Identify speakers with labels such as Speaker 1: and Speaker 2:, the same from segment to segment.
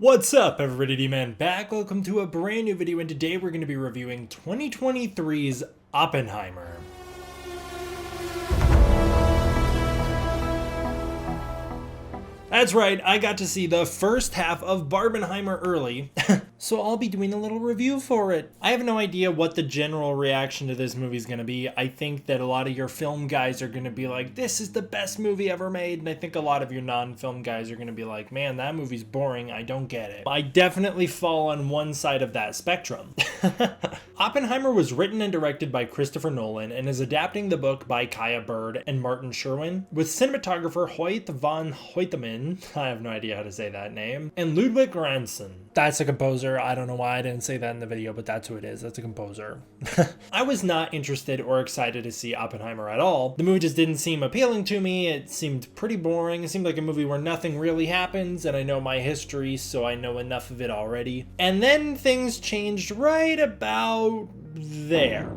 Speaker 1: What's up, everybody? D-Man back. Welcome to a brand new video, and today we're going to be reviewing 2023's Oppenheimer. That's right, I got to see the first half of Barbenheimer early, so I'll be doing a little review for it. I have no idea what the general reaction to this movie is going to be. I think that a lot of your film guys are going to be like, this is the best movie ever made, and I think a lot of your non-film guys are going to be like, man, that movie's boring, I don't get it. I definitely fall on one side of that spectrum. Oppenheimer was written and directed by Christopher Nolan and is adapting the book by Kaya Bird and Martin Sherwin, with cinematographer Hoyt van Hoytema, I have no idea how to say that name, and Ludwig Göransson. That's a composer. I don't know why I didn't say that in the video, but that's who it is. That's a composer. I was not interested or excited to see Oppenheimer at all. The movie just didn't seem appealing to me. It seemed pretty boring. It seemed like a movie where nothing really happens, and I know my history, so I know enough of it already. And then things changed right about there.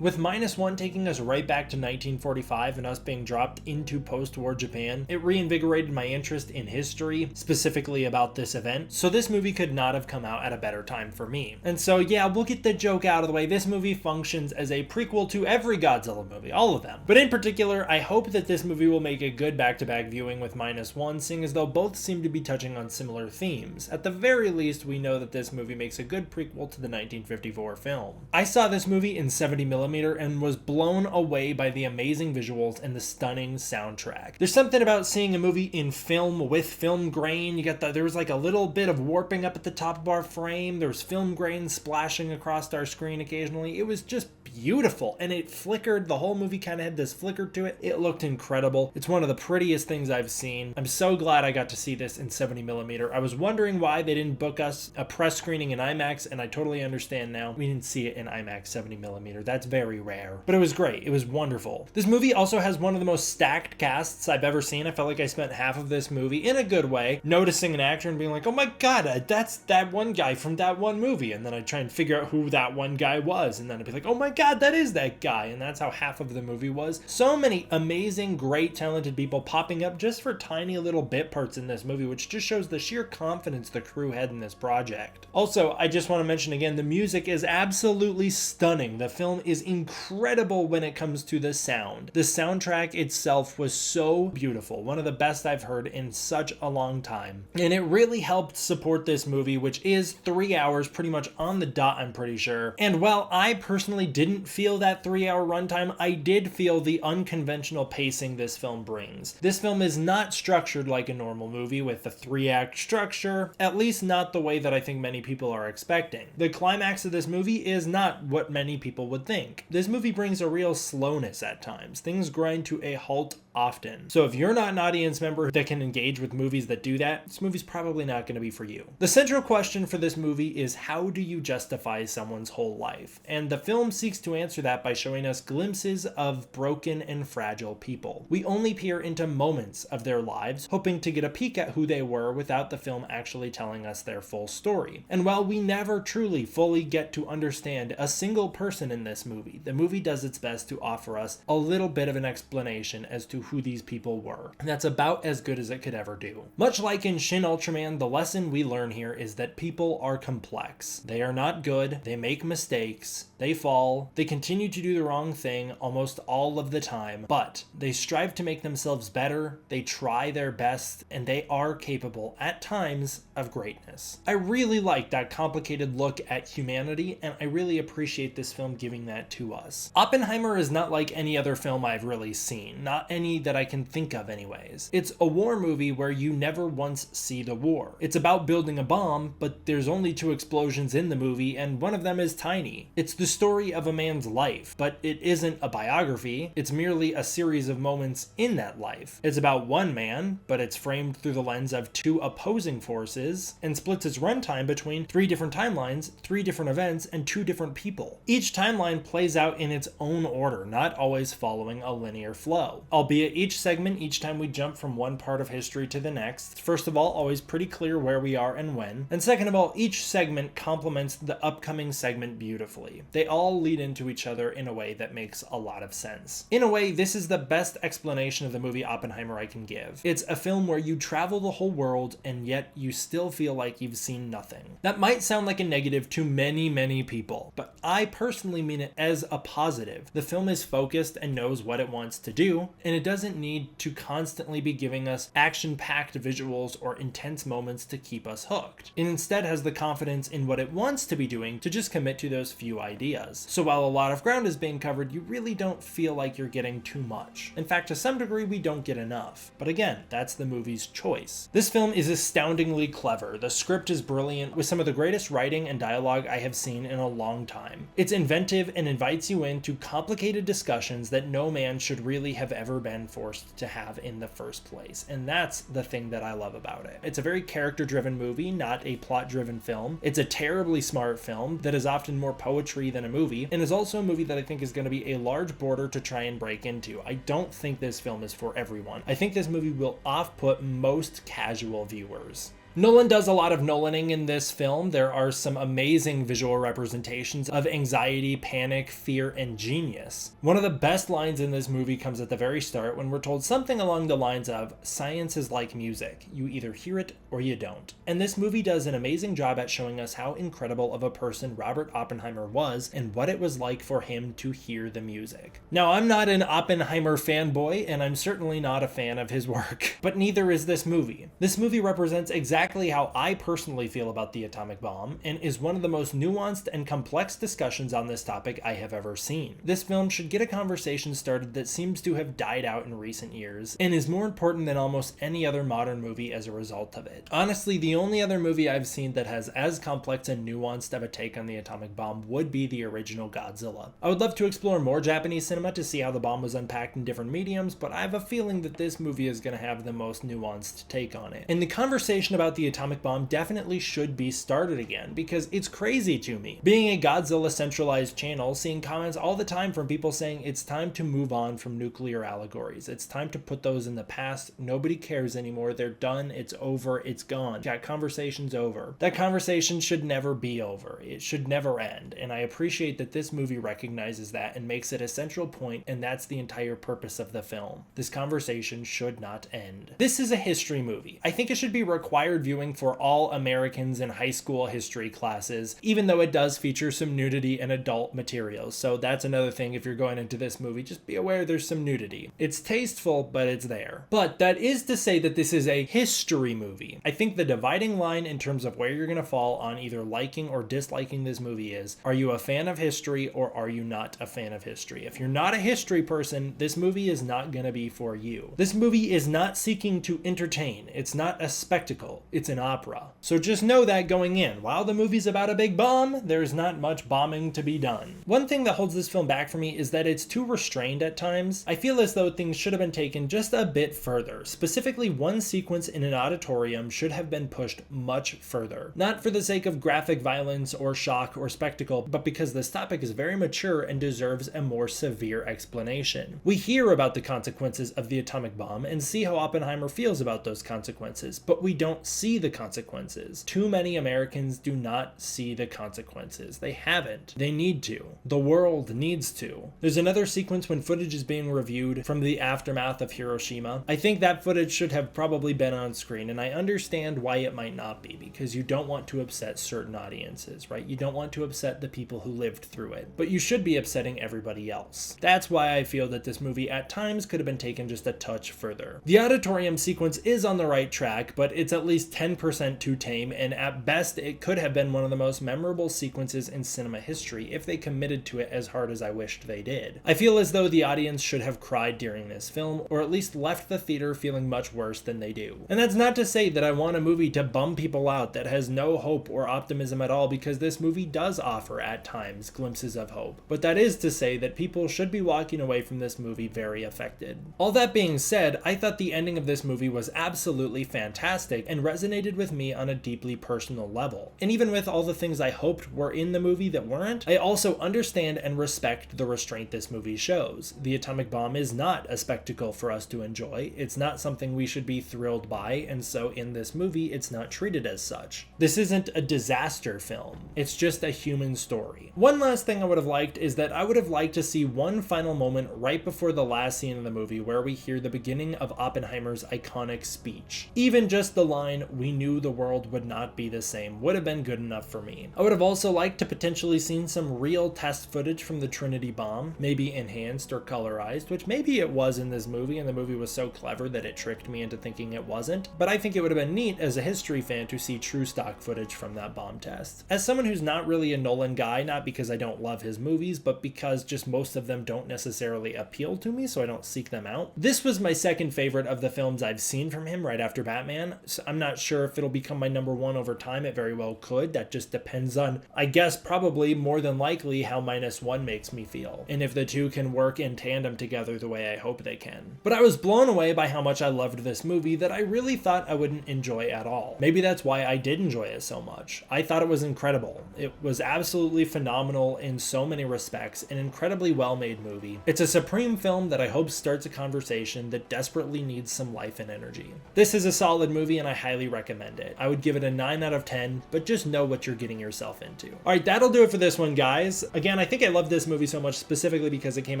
Speaker 1: With -1 taking us right back to 1945 and us being dropped into post-war Japan, it reinvigorated my interest in history, specifically about this event, so this movie could not have come out at a better time for me. And so yeah, we'll get the joke out of the way. This movie functions as a prequel to every Godzilla movie, all of them. But in particular, I hope that this movie will make a good back-to-back viewing with -1, seeing as though both seem to be touching on similar themes. At the very least, we know that this movie makes a good prequel to the 1954 film. I saw this movie in 70mm and was blown away by the amazing visuals and the stunning soundtrack. There's something about seeing a movie in film with film grain. There was like a little bit of warping up at the top of our frame. There was film grain splashing across our screen occasionally. It was just beautiful, and it flickered. The whole movie kind of had this flicker to it. It looked incredible. It's one of the prettiest things I've seen. I'm so glad I got to see this in 70mm. I was wondering why they didn't book us a press screening in IMAX, and I totally understand now. We didn't see it in IMAX 70mm. That's very rare. But it was great. It was wonderful. This movie also has one of the most stacked casts I've ever seen. I felt like I spent half of this movie, in a good way, noticing an actor and being like, oh my god, that's that one guy from that one movie. And then I'd try and figure out who that one guy was. And then I'd be like, oh my god, that is that guy. And that's how half of the movie was. So many amazing, great, talented people popping up just for tiny little bit parts in this movie, which just shows the sheer confidence the crew had in this project. Also, I just want to mention again, the music is absolutely stunning. The film is incredible when it comes to the sound. The soundtrack itself was so beautiful, one of the best I've heard in such a long time, and it really helped support this movie, which is 3 hours pretty much on the dot, I'm pretty sure. And while I personally didn't feel that 3-hour runtime, I did feel the unconventional pacing this film brings. This film is not structured like a normal movie with a 3-act structure, at least not the way that I think many people are expecting. The climax of this movie is not what many people would think. This movie brings a real slowness at times. Things grind to a halt often. So if you're not an audience member that can engage with movies that do that, this movie's probably not going to be for you. The central question for this movie is, how do you justify someone's whole life? And the film seeks to answer that by showing us glimpses of broken and fragile people. We only peer into moments of their lives, hoping to get a peek at who they were without the film actually telling us their full story. And while we never truly fully get to understand a single person in this movie, the movie does its best to offer us a little bit of an explanation as to who these people were. And that's about as good as it could ever do. Much like in Shin Ultraman, the lesson we learn here is that people are complex. They are not good, they make mistakes, they fall, they continue to do the wrong thing almost all of the time, but they strive to make themselves better, they try their best, and they are capable, at times, of greatness. I really like that complicated look at humanity, and I really appreciate this film giving that to us. Oppenheimer is not like any other film I've really seen, not any that I can think of anyways. It's a war movie where you never once see the war. It's about building a bomb, but there's only 2 explosions in the movie, and one of them is tiny. It's the story of a man's life, but it isn't a biography. It's merely a series of moments in that life. It's about one man, but it's framed through the lens of 2 opposing forces, and splits its runtime between 3 different timelines, 3 different events, and 2 different people. Each timeline plays out in its own order, not always following a linear flow. Albeit via each segment each time we jump from one part of history to the next. First of all, always pretty clear where we are and when. And second of all, each segment complements the upcoming segment beautifully. They all lead into each other in a way that makes a lot of sense. In a way, this is the best explanation of the movie Oppenheimer I can give. It's a film where you travel the whole world and yet you still feel like you've seen nothing. That might sound like a negative to many people, but I personally mean it as a positive. The film is focused and knows what it wants to do, and it doesn't need to constantly be giving us action-packed visuals or intense moments to keep us hooked. It instead has the confidence in what it wants to be doing to just commit to those few ideas. So while a lot of ground is being covered, you really don't feel like you're getting too much. In fact, to some degree, we don't get enough. But again, that's the movie's choice. This film is astoundingly clever. The script is brilliant, with some of the greatest writing and dialogue I have seen in a long time. It's inventive and invites you into complicated discussions that no man should really have ever been forced to have in the first place. And that's the thing that I love about it. It's a very character-driven movie, not a plot-driven film. It's a terribly smart film that is often more poetry than a movie, and is also a movie that I think is going to be a large border to try and break into. I don't think this film is for everyone. I think this movie will off-put most casual viewers. Nolan does a lot of Nolaning in this film. There are some amazing visual representations of anxiety, panic, fear, and genius. One of the best lines in this movie comes at the very start when we're told something along the lines of, "Science is like music. You either hear it or you don't." And this movie does an amazing job at showing us how incredible of a person Robert Oppenheimer was and what it was like for him to hear the music. Now, I'm not an Oppenheimer fanboy, and I'm certainly not a fan of his work, but neither is this movie. This movie represents exactly how I personally feel about the atomic bomb, and is one of the most nuanced and complex discussions on this topic I have ever seen. This film should get a conversation started that seems to have died out in recent years, and is more important than almost any other modern movie as a result of it. Honestly, the only other movie I've seen that has as complex and nuanced of a take on the atomic bomb would be the original Godzilla. I would love to explore more Japanese cinema to see how the bomb was unpacked in different mediums, but I have a feeling that this movie is going to have the most nuanced take on it. And the conversation about the atomic bomb definitely should be started again, because it's crazy to me. Being a Godzilla centralized channel, seeing comments all the time from people saying it's time to move on from nuclear allegories. It's time to put those in the past. Nobody cares anymore. They're done. It's over. It's gone. That conversation's over. That conversation should never be over. It should never end. And I appreciate that this movie recognizes that and makes it a central point, and that's the entire purpose of the film. This conversation should not end. This is a history movie. I think it should be required viewing for all Americans in high school history classes, even though it does feature some nudity and adult materials. So that's another thing. If you're going into this movie, just be aware there's some nudity. It's tasteful, but it's there. But that is to say that this is a history movie. I think the dividing line in terms of where you're going to fall on either liking or disliking this movie is, are you a fan of history or are you not a fan of history? If you're not a history person, this movie is not going to be for you. This movie is not seeking to entertain. It's not a spectacle. It's an opera. So just know that going in. While the movie's about a big bomb, there's not much bombing to be done. One thing that holds this film back for me is that it's too restrained at times. I feel as though things should have been taken just a bit further. Specifically, one sequence in an auditorium should have been pushed much further. Not for the sake of graphic violence or shock or spectacle, but because this topic is very mature and deserves a more severe explanation. We hear about the consequences of the atomic bomb and see how Oppenheimer feels about those consequences, but we don't see the consequences. Too many Americans do not see the consequences. They haven't. They need to. The world needs to. There's another sequence when footage is being reviewed from the aftermath of Hiroshima. I think that footage should have probably been on screen, and I understand why it might not be, because you don't want to upset certain audiences, right? You don't want to upset the people who lived through it, but you should be upsetting everybody else. That's why I feel that this movie at times could have been taken just a touch further. The auditorium sequence is on the right track, but it's at least 10% too tame, and at best it could have been one of the most memorable sequences in cinema history if they committed to it as hard as I wished they did. I feel as though the audience should have cried during this film, or at least left the theater feeling much worse than they do. And that's not to say that I want a movie to bum people out that has no hope or optimism at all, because this movie does offer at times glimpses of hope. But that is to say that people should be walking away from this movie very affected. All that being said, I thought the ending of this movie was absolutely fantastic and resonated resonated with me on a deeply personal level. And even with all the things I hoped were in the movie that weren't, I also understand and respect the restraint this movie shows. The atomic bomb is not a spectacle for us to enjoy. It's not something we should be thrilled by, and so in this movie, it's not treated as such. This isn't a disaster film. It's just a human story. One last thing I would have liked is that I would have liked to see one final moment right before the last scene of the movie where we hear the beginning of Oppenheimer's iconic speech. Even just the line, "We knew the world would not be the same," would have been good enough for me. I would have also liked to potentially seen some real test footage from the Trinity bomb, maybe enhanced or colorized, which maybe it was in this movie and the movie was so clever that it tricked me into thinking it wasn't, but I think it would have been neat as a history fan to see true stock footage from that bomb test. As someone who's not really a Nolan guy, not because I don't love his movies, but because just most of them don't necessarily appeal to me, so I don't seek them out, this was my second favorite of the films I've seen from him right after Batman. So I'm not sure if it'll become my number one over time. It very well could. That just depends on, I guess, probably more than likely how -1 makes me feel, and if the two can work in tandem together the way I hope they can. But I was blown away by how much I loved this movie that I really thought I wouldn't enjoy at all. Maybe that's why I did enjoy it so much. I thought it was incredible. It was absolutely phenomenal in so many respects, an incredibly well-made movie. It's a supreme film that I hope starts a conversation that desperately needs some life and energy. This is a solid movie and I highly recommend it. I would give it a 9 out of 10, but just know what you're getting yourself into. Alright, that'll do it for this one, guys. Again, I think I love this movie so much specifically because it came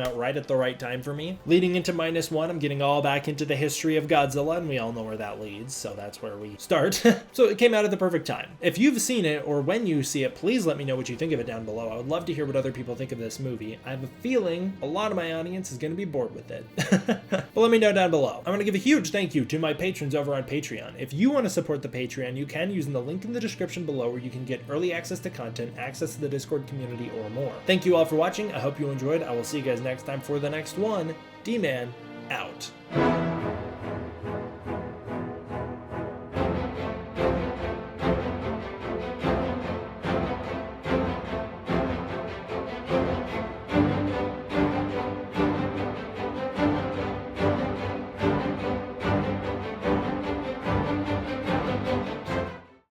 Speaker 1: out right at the right time for me. Leading into -1, I'm getting all back into the history of Godzilla, and we all know where that leads, so that's where we start. So it came out at the perfect time. If you've seen it, or when you see it, please let me know what you think of it down below. I would love to hear what other people think of this movie. I have a feeling a lot of my audience is going to be bored with it. But let me know down below. I'm going to give a huge thank you to my patrons over on Patreon. If you want to support the Patreon, you can using the link in the description below where you can get early access to content, access to the Discord community, or more. Thank you all for watching. I hope you enjoyed. I will see you guys next time for the next one. D-Man out.